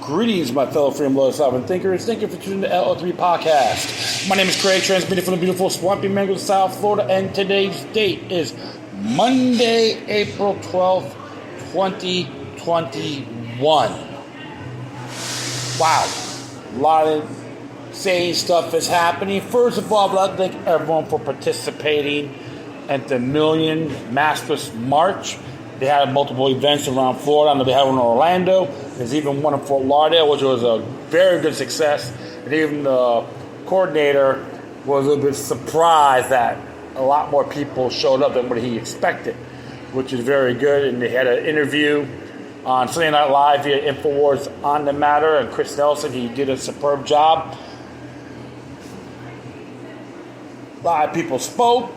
Greetings, my fellow freedom lovers, sovereign thinkers. Thank you for tuning to the LO3 podcast. My name is Craig, transmitting from the beautiful swampy mango South Florida, and today's date is Monday, April 12th, 2021. Wow, a lot of insane stuff is happening. First of all, I'd like to thank everyone for participating at the Million Maskless March. They had multiple events around Florida. I know they had one in Orlando. There's even one in Fort Lauderdale, which was a very good success. And even the coordinator was a little bit surprised that a lot more people showed up than what he expected, which is very good. And they had an interview on Sunday Night Live via InfoWars on the matter. And Chris Nelson, he did a superb job. A lot of people spoke.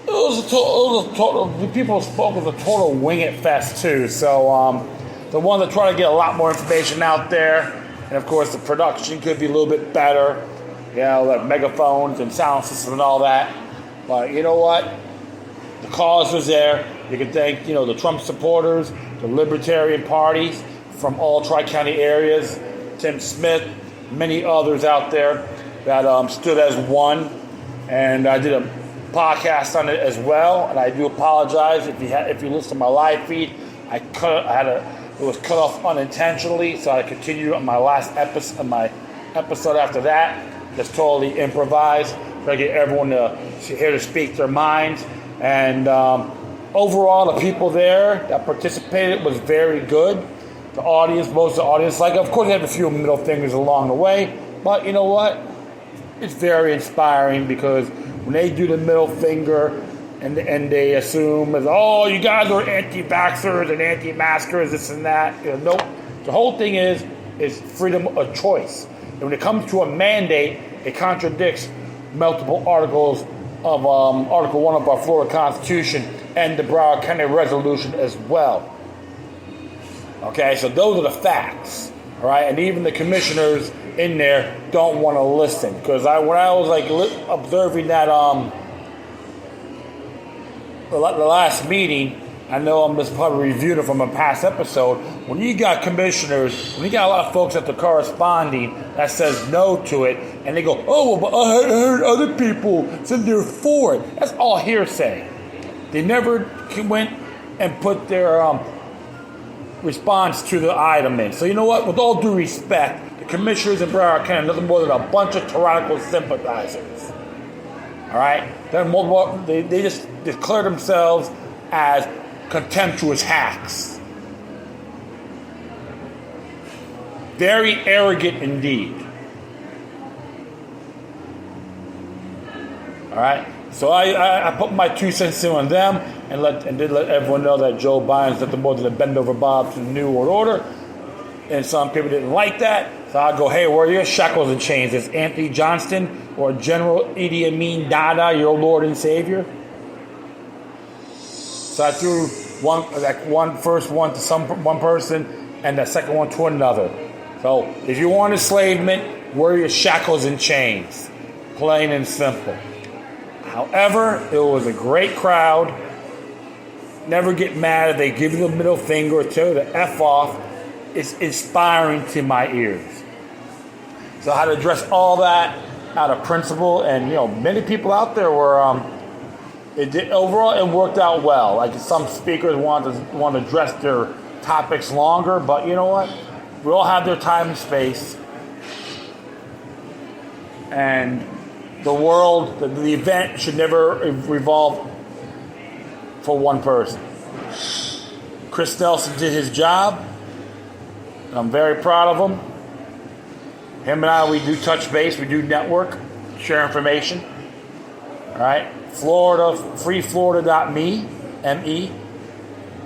People spoke of a total wing it fest too. So the one to try to get a lot more information out there, and of course the production could be a little bit better, like megaphones and sound system and all that. But you know what? The cause was there. You can thank the Trump supporters, the Libertarian parties from all Tri-County areas, Tim Smith, many others out there that stood as one, and I did a podcast on it as well, and I do apologize if you listen to my live feed. It was cut off unintentionally, so I continued on my last episode. My episode after that, just totally improvised, trying to get everyone here to speak their minds. And overall, the people there that participated was very good. The audience, most of the audience, of course, they have a few middle fingers along the way, but you know what? It's very inspiring because when they do the middle finger and they assume as, oh, you guys are anti-vaxxers and anti-maskers, this and that. Nope. The whole thing is freedom of choice. And when it comes to a mandate, it contradicts multiple articles of Article 1 of our Florida Constitution and the Broward County Resolution as well. Okay, so those are the facts. All right, and even the commissioners in there don't want to listen, because when I was observing that the last meeting, I know I'm just probably reviewing it from a past episode. When you got commissioners, when you got a lot of folks at the corresponding that says no to it, and they go, oh, well, but I heard other people said they're for it. That's all hearsay. They never went and put their response to the item in. So you know what? With all due respect, the commissioners in Broward County are nothing more than a bunch of tyrannical sympathizers. All right? They just declare themselves as contemptuous hacks. Very arrogant indeed. All right? So I put my 2 cents in on them and did let everyone know that Joe Biden's nothing more than a bend over Bob to the New World Order. And some people didn't like that. So I go, hey, where are your shackles and chains? Is Anthony Johnston or General Idi Amin Dada your Lord and Savior? So I threw first one to one person and the second one to another. So if you want enslavement, wear your shackles and chains. Plain and simple. However, it was a great crowd. Never get mad if they give you the middle finger or tell you to F off. It's inspiring to my ears. So how to address all that out of principle, and many people out there were. Overall, it worked out well. Like some speakers want to address their topics longer, but you know what? We all have their time and space, and the world, the event should never revolve for one person. Chris Nelson did his job. And I'm very proud of him. Him and I, we do touch base, we do network, share information. All right? Florida, freeflorida.me, M-E.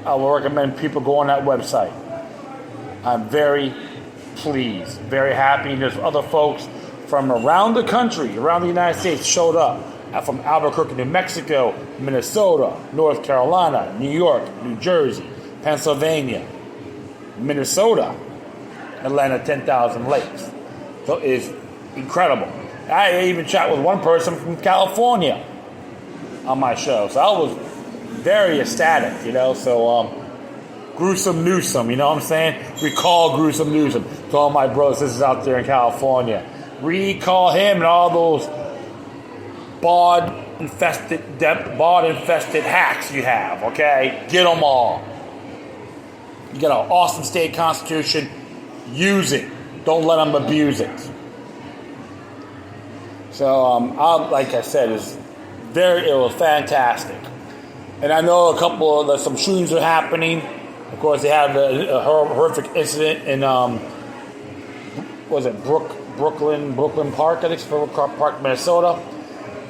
I will recommend people go on that website. I'm very pleased, very happy. There's other folks from around the country, around the United States showed up. From Albuquerque, New Mexico, Minnesota, North Carolina, New York, New Jersey, Pennsylvania, Minnesota, Atlanta, 10,000 Lakes. So it's incredible. I even chat with one person from California on my show. So I was very ecstatic, So Gruesome Newsom, you know what I'm saying? Recall Gruesome Newsom to all my brothers and sisters out there in California. Recall him and all those bard-infested hacks you have, okay? Get them all. You got an awesome state constitution. Use it. Don't let them abuse it. So, like I said, it was fantastic. And I know some shootings are happening. Of course, they had a horrific incident in, Brooklyn Park, I think it's Brooklyn Park, Minnesota.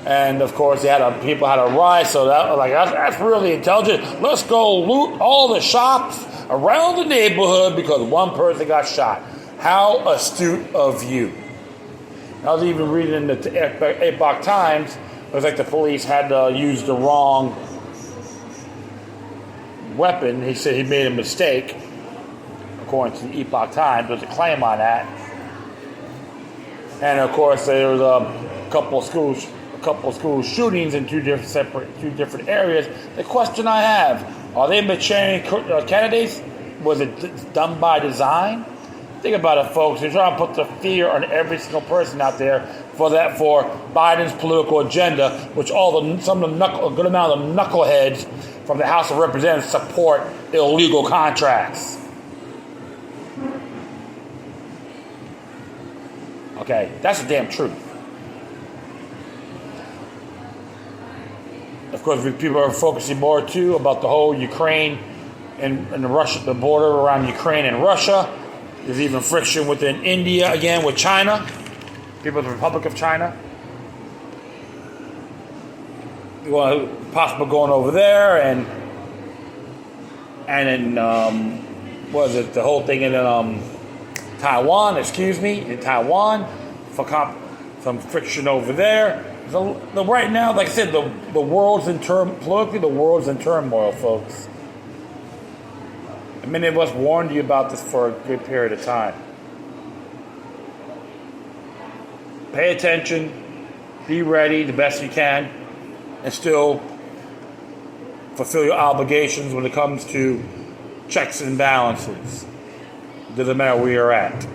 And of course, people had a riot, so that's really intelligent. Let's go loot all the shops around the neighborhood because one person got shot. How astute of you! I was even reading in the Epoch Times. It was like the police had to use the wrong weapon. He said he made a mistake, according to the Epoch Times. There's a claim on that. And of course, there was a couple of school shootings in two different areas. The question I have: are they maturing candidates? Was it done by design? Think about it, folks. They're trying to put the fear on every single person out there for Biden's political agenda, which a good amount of knuckleheads from the House of Representatives support illegal contracts. Okay, that's the damn truth. Of course, people are focusing more too about the whole Ukraine and the border around Ukraine and Russia. There's even friction within India again with China, People's Republic of China. Possible going over there and then the whole thing in Taiwan? In Taiwan, for some friction over there. So right now, like I said, the world's in politically, the world's in turmoil, folks. Many of us warned you about this for a good period of time. Pay attention, be ready the best you can, and still fulfill your obligations when it comes to checks and balances. It doesn't matter where you're at.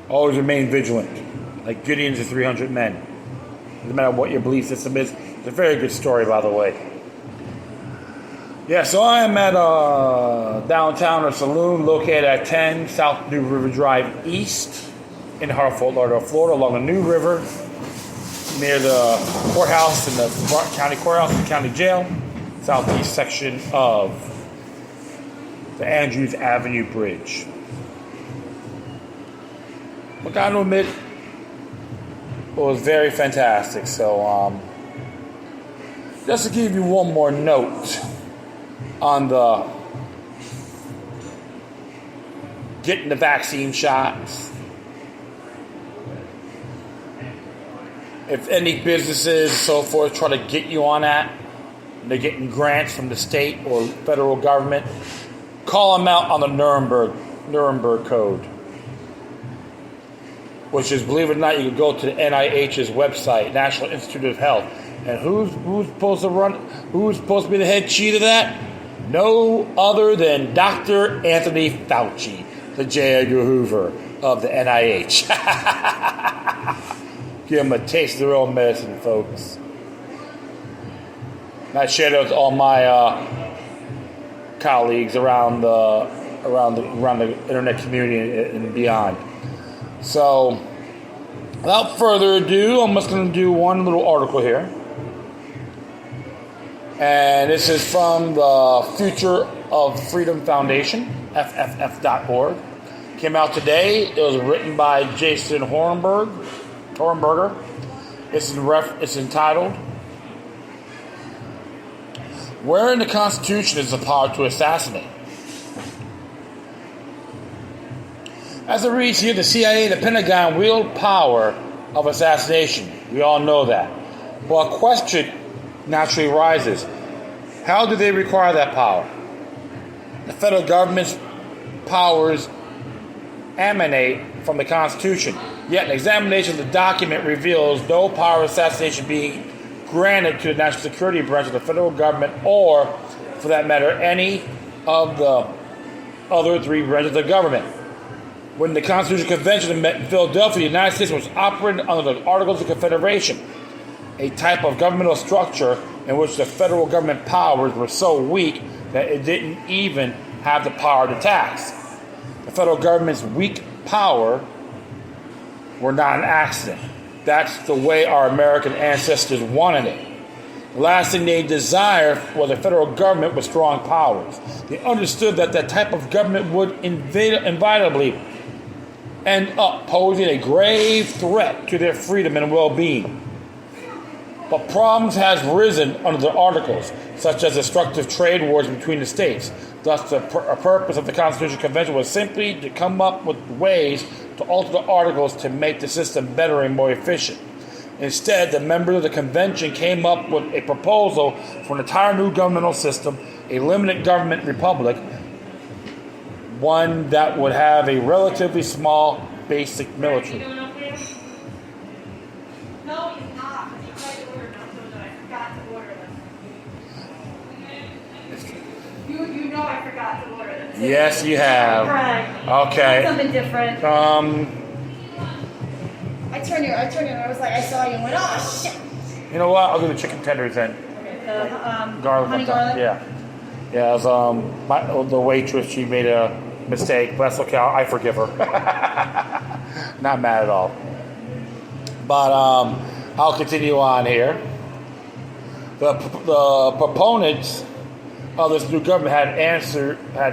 Always remain vigilant, like Gideon's 300 men. Doesn't matter what your belief system is. It's a very good story, by the way. Yeah, so I am at downtown a saloon located at 10 South New River Drive East in Fort Lauderdale, Florida, along the New River, near the courthouse and the county courthouse and county jail, southeast section of the Andrews Avenue Bridge. But I gotta admit, it was very fantastic. So, just to give you one more note on the getting the vaccine shots. If any businesses, so forth, try to get you on that, they're getting grants from the state or federal government, call them out on the Nuremberg Code, which is, believe it or not, you can go to the NIH's website, National Institute of Health, and who's supposed to be the head cheat of that? No other than Dr. Anthony Fauci, the J. Edgar Hoover of the NIH. Give them a taste of their own medicine, folks. And I share that with all my colleagues around the internet community and beyond. So, without further ado, I'm just going to do one little article here. And this is from the Future of Freedom Foundation, FFF.org. Came out today. It was written by Jason Hornberger. It's entitled, "Where in the Constitution is the power to assassinate?" As it reads here, the CIA and the Pentagon wield power of assassination. We all know that. Well, a question naturally arises. How do they require that power? The federal government's powers emanate from the Constitution. Yet an examination of the document reveals no power of assassination being granted to the National Security Branch of the federal government or for that matter, any of the other three branches of government. When the Constitutional Convention met in Philadelphia, the United States was operating under the Articles of Confederation, a type of governmental structure in which the federal government powers were so weak that it didn't even have the power to tax. The federal government's weak power were not an accident. That's the way our American ancestors wanted it. The last thing they desired was a federal government with strong powers. They understood that that type of government would inevitably end up posing a grave threat to their freedom and well-being. But problems has risen under the Articles, such as destructive trade wars between the states. Thus, the purpose of the Constitutional Convention was simply to come up with ways to alter the Articles to make the system better and more efficient. Instead, the members of the convention came up with a proposal for an entire new governmental system, a limited government republic, one that would have a relatively small basic military. No, he's not. He tried to order them, so I forgot to order them. You know I forgot to order them. Yes, you have. Right. Okay. Something different. I turned you. I was like, I saw you and went, oh shit. You know what? I'll do the chicken tenders then. Okay. Garlic. Honey garlic. Yeah. Yeah. It was, the waitress, she made a mistake, but that's okay. I forgive her. Not mad at all. But I'll continue on here. The proponents of this new government had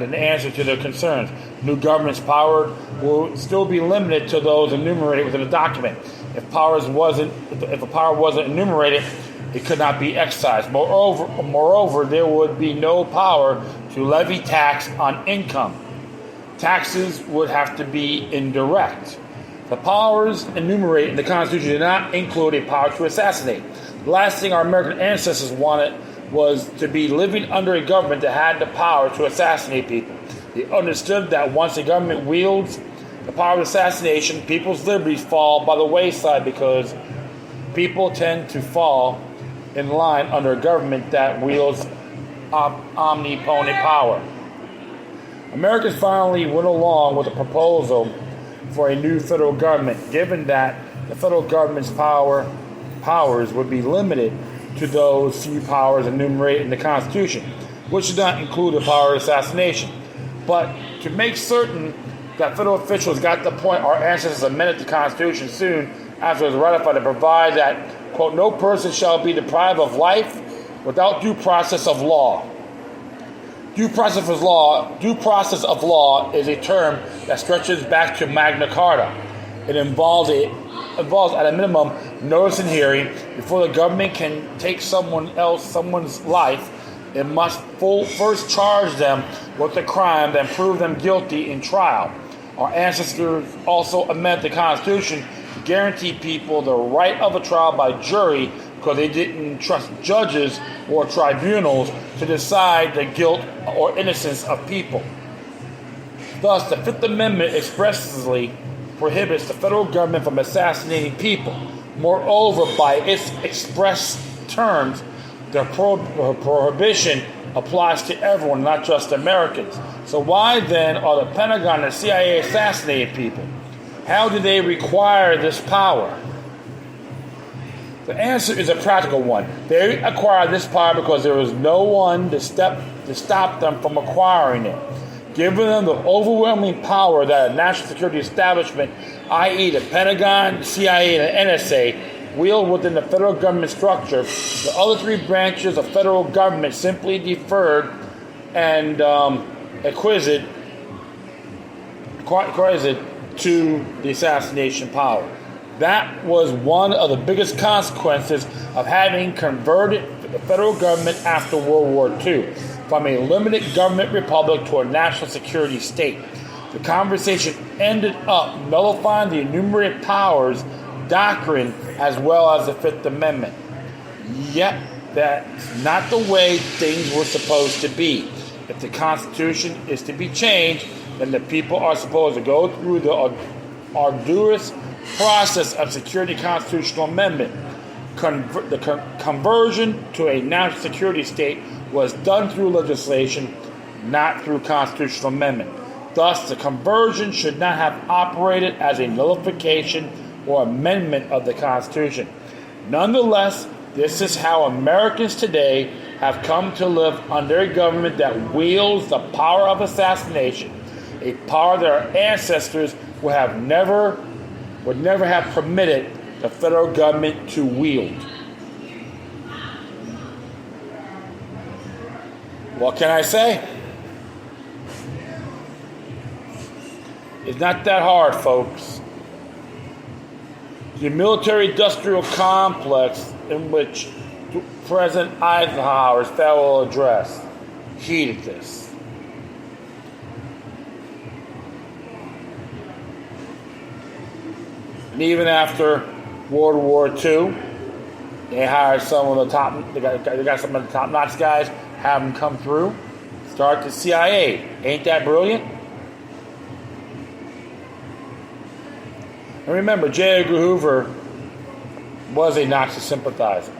an answer to their concerns. New government's power will still be limited to those enumerated within the document. If a power wasn't enumerated, it could not be excised. Moreover, there would be no power to levy tax on income. Taxes would have to be indirect. The powers enumerated in the Constitution did not include a power to assassinate. The last thing our American ancestors wanted was to be living under a government that had the power to assassinate people. They understood that once a government wields the power of assassination, people's liberties fall by the wayside because people tend to fall in line under a government that wields omnipotent power. Americans finally went along with a proposal for a new federal government, given that the federal government's powers would be limited to those few powers enumerated in the Constitution, which did not include the power of assassination. But to make certain that federal officials got the point, our ancestors amended the Constitution soon after it was ratified to provide that, quote, no person shall be deprived of life without due process of law. Due process of law is a term that stretches back to Magna Carta. It involves at a minimum notice and hearing. Before the government can take someone's life, it must first charge them with the crime, then prove them guilty in trial. Our ancestors also amended the Constitution to guarantee people the right of a trial by jury because they didn't trust judges or tribunals to decide the guilt or innocence of people. Thus, the Fifth Amendment expressly prohibits the federal government from assassinating people. Moreover, by its express terms, the prohibition applies to everyone, not just Americans. So why then are the Pentagon and the CIA assassinating people? How do they require this power? The answer is a practical one. They acquired this power because there was no one to stop them from acquiring it. Giving them the overwhelming power that a national security establishment, i.e. the Pentagon, the CIA, and the NSA, wield within the federal government structure, the other three branches of federal government simply deferred and acquiesced to the assassination power. That was one of the biggest consequences of having converted the federal government after World War II from a limited government republic to a national security state. The conversation ended up nullifying the enumerated powers doctrine as well as the Fifth Amendment. Yet, that's not the way things were supposed to be. If the Constitution is to be changed, then the people are supposed to go through the arduous process of securing the constitutional amendment. The conversion to a national security state was done through legislation, not through constitutional amendment. Thus, the conversion should not have operated as a nullification or amendment of the Constitution. Nonetheless, this is how Americans today have come to live under a government that wields the power of assassination, a power that our ancestors would never have permitted the federal government to wield. What can I say? It's not that hard, folks. The military-industrial complex in which President Eisenhower's farewell address heeded this. And even after World War II, they hired some of the top. They got some of the top-notch guys, have them come through, start the CIA. Ain't that brilliant? And remember, J. Edgar Hoover was a Nazi sympathizer.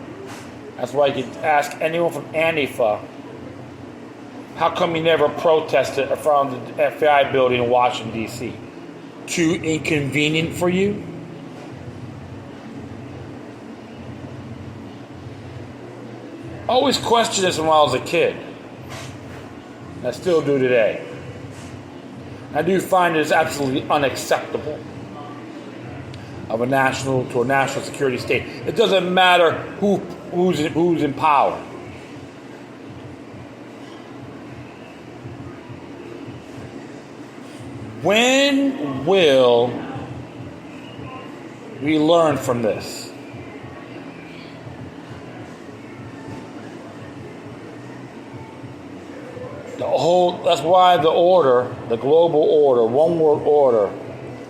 That's why you can ask anyone from Antifa, how come you never protested around the FBI building in Washington, D.C.? Too inconvenient for you? I always questioned this when I was a kid. I still do today. I do find it is absolutely unacceptable of a national security state. It doesn't matter who's in power. When will we learn from this? That's why the global order, one world order,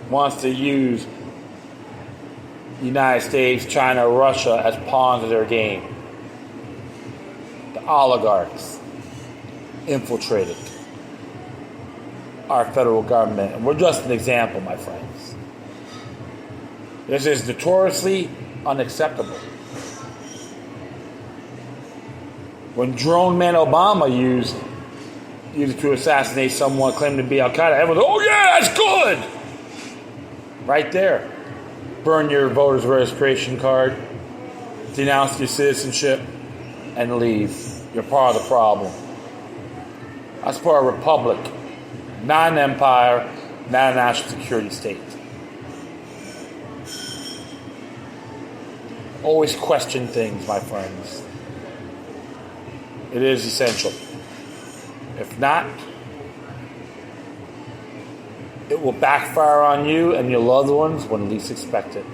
wants to use the United States, China, Russia as pawns of their game. The oligarchs infiltrated our federal government. And we're just an example, my friends. This is notoriously unacceptable. When Drone Man Obama used it to assassinate someone claiming to be Al-Qaeda, everyone's, oh yeah, that's good! Right there. Burn your voter's registration card, denounce your citizenship, and leave. You're part of the problem. That's part of a republic, not an empire, not a national security state. Always question things, my friends. It is essential. If not, it will backfire on you and your loved ones when least expected.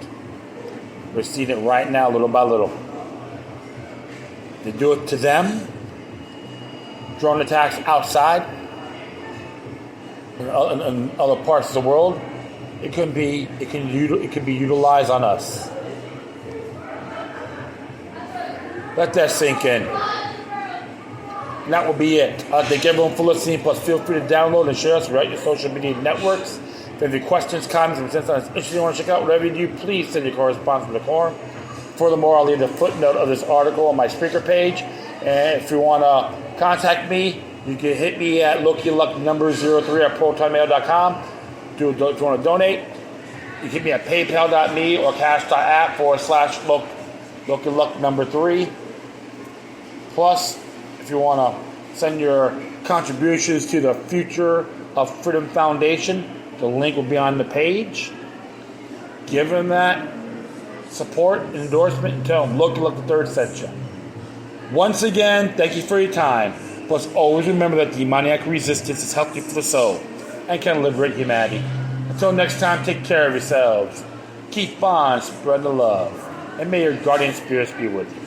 We're seeing it right now, little by little. They do it to them. Drone attacks outside in other parts of the world. It can be utilized on us. Let that sink in. And that will be it. Thank everyone for listening. Plus, feel free to download and share us throughout your social media networks. If you have any questions, comments, and sense on this issue you want to check out, whatever you do, please send your correspondence to the forum. Furthermore, I'll leave the footnote of this article on my speaker page. And if you want to contact me, you can hit me at LokiLuck03@protonmail.com. If you want to donate, you can hit me at paypal.me or cash.app/LokiLuck3. Plus, if you want to send your contributions to the Future of Freedom Foundation, the link will be on the page. Give them that support and endorsement and tell them Loki Luck the Third sent you. Once again, thank you for your time. Plus, always remember that demoniac resistance is healthy for the soul and can liberate humanity. Until next time, take care of yourselves. Keep on spreading the love. And may your guardian spirits be with you.